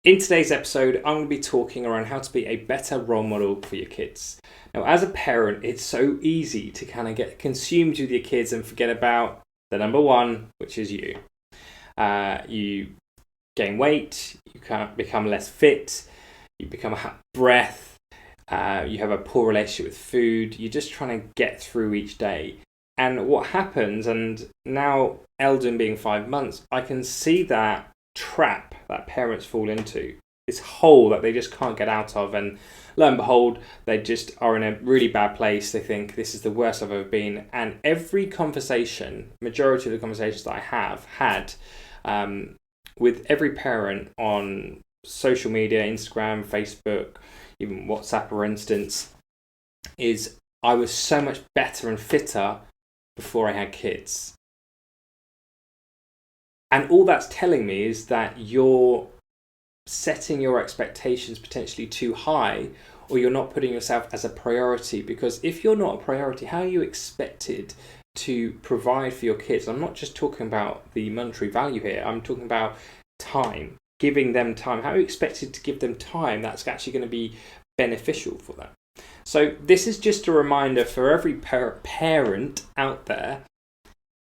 In today's episode, I'm going to be talking around how to be a better role model for your kids. Now, as a parent, it's so easy to kind of get consumed with your kids and forget about the number one, which is you. You gain weight, you can't become less fit, you become a hot breath, you have a poor relationship with food, you're just trying to get through each day. And what happens, and now Eldon being 5 months, I can see that trap that parents fall into, this hole that they just can't get out of, and lo and behold, they just are in a really bad place. They think this is the worst I've ever been, and every conversation, majority of the conversations that I have had with every parent on social media, Instagram, Facebook, even WhatsApp for instance, is I was so much better and fitter before I had kids. And all that's telling me is that you're setting your expectations potentially too high, or you're not putting yourself as a priority. Because if you're not a priority, how are you expected to provide for your kids? I'm not just talking about the monetary value here. I'm talking about time, giving them time. How are you expected to give them time that's actually going to be beneficial for them? So this is just a reminder for every parent out there.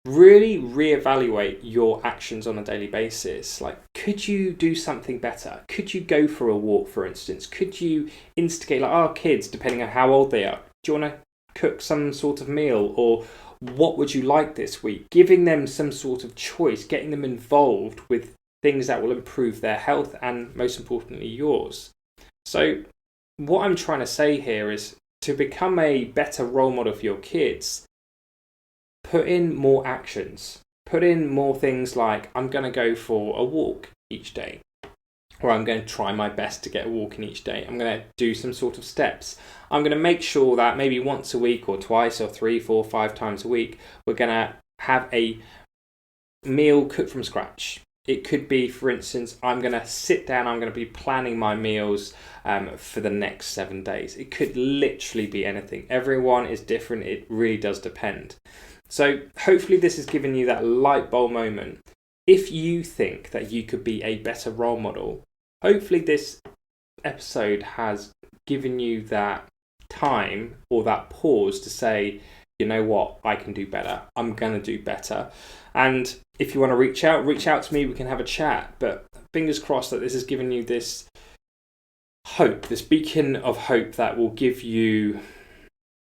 Really reevaluate your actions on a daily basis. Like, could you do something better? Could you go for a walk, for instance? Could you instigate, like our kids, depending on how old they are, do you want to cook some sort of meal, or what would you like this week? Giving them some sort of choice, getting them involved with things that will improve their health and, most importantly, yours. So what I'm trying to say here is, to become a better role model for your kids, put in more actions. Put in more things like, I'm going to go for a walk each day, or I'm going to try my best to get a walk in each day. I'm going to do some sort of steps. I'm going to make sure that maybe once a week or twice or 3, 4, 5 times a week, we're going to have a meal cooked from scratch. It could be, for instance, I'm going to sit down, I'm going to be planning my meals for the next 7 days. It could literally be anything. Everyone is different. It really does depend. So hopefully this has given you that light bulb moment. If you think that you could be a better role model, hopefully this episode has given you that time or that pause to say, you know what, I can do better. I'm going to do better. And if you want to reach out to me, we can have a chat. But fingers crossed that this has given you this hope, this beacon of hope that will give you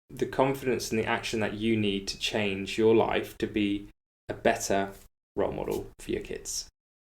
the confidence and the action that you need to change your life to be a better role model for your kids.